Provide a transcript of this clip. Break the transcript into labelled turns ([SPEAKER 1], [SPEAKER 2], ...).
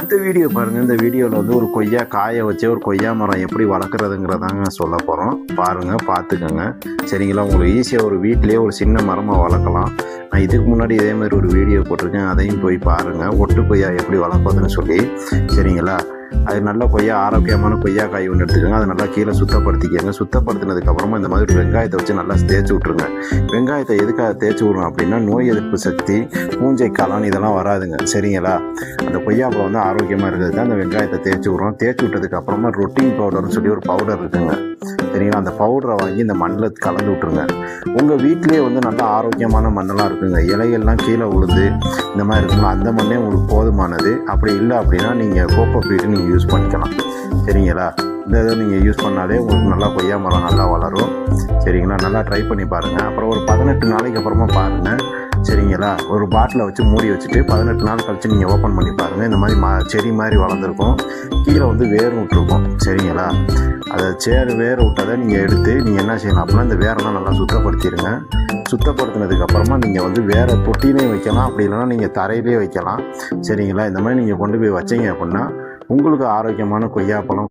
[SPEAKER 1] இந்த வீடியோ பாருங்கள். இந்த வீடியோவில் வந்து ஒரு கொய்யா காய வச்சு ஒரு கொய்யா மரம் எப்படி வளர்க்குறதுங்கிறதாங்க சொல்ல போகிறோம். பாருங்கள், பார்த்துக்கோங்க. சரிங்களா? உங்களுக்கு ஈஸியாக ஒரு வீட்டிலே ஒரு சின்ன மரமாக வளர்க்கலாம். நான் இதுக்கு முன்னாடி இதே மாதிரி ஒரு வீடியோ போட்டிருக்கேன், அதையும் போய் பாருங்கள். ஒட்டு கொய்யா எப்படி வளர்ப்பதுன்னு சொல்லி. சரிங்களா? அது நல்ல கொய்யா, ஆரோக்கியமான கொய்யா காய் ஒன்று எடுத்துக்கோங்க. அதை நல்லா கீழே சுத்தப்படுத்திக்கோங்க. சுத்தப்படுத்தினதுக்கப்புறமா இந்த மாதிரி வெங்காயத்தை வச்சு நல்லா தேய்ச்சி விட்ருங்க. வெங்காயத்தை எதுக்காக தேய்ச்சி விட்றோம் அப்படின்னா, நோய் எதிர்ப்பு சக்தி, பூஞ்சை காளான் இதெல்லாம் வராதுங்க. சரிங்களா? அந்த கொய்யாப்பழம் வந்து ஆரோக்கியமாக இருக்கிறது தான் அந்த வெங்காயத்தை தேய்ச்சி விட்றோம். தேய்ச்சி விட்டதுக்கப்புறமா ரொட்டீன் பவுடர்னு சொல்லி ஒரு பவுடர் இருக்குங்க. சரிங்களா? அந்த பவுடரை வாங்கி இந்த மண்ணில் கலந்து விட்ருங்க. உங்கள் வீட்டிலே வந்து நல்லா ஆரோக்கியமான மண்ணெல்லாம் இருக்குங்க. இலைகள்லாம் கீழே உழுது இந்த மாதிரி இருக்குங்களா, அந்த மண்ணே உங்களுக்கு போதுமானது. அப்படி இல்லை அப்படின்னா நீங்கள் கோகோ பீட்டு நீங்கள் யூஸ் பண்ணிக்கலாம். சரிங்களா? இந்த இதை நீங்கள் யூஸ் பண்ணாலே உங்களுக்கு நல்லா கொய்யா மரம் நல்லா வளரும். சரிங்களா? நல்லா ட்ரை பண்ணி பாருங்கள். அப்புறம் ஒரு 18 நாளைக்கு அப்புறமா பாருங்கள். சரிங்களா? ஒரு பாட்டிலை வச்சு மூடி வச்சுட்டு 18 நாள் கழித்து நீங்கள் ஓப்பன் பண்ணி பாருங்கள். இந்த மாதிரி செடி மாதிரி வளர்ந்துருக்கும். கீழே வந்து வேர் விட்டுருக்கும். சரிங்களா? அதை வேர் விட்டதை நீங்கள் எடுத்து நீங்கள் என்ன செய்யலாம் அப்படின்னா, இந்த வேரெல்லாம் நல்லா சுத்தப்படுத்திடுங்க. சுத்தப்படுத்தினதுக்கப்புறமா நீங்கள் வந்து வேறு தொட்டிலையும் வைக்கலாம், அப்படி இல்லைன்னா நீங்கள் தரையிலே வைக்கலாம். சரிங்களா? இந்த மாதிரி நீங்கள் கொண்டு போய் வச்சீங்க அப்படின்னா உங்களுக்கு ஆரோக்கியமான கொய்யாப்பழம்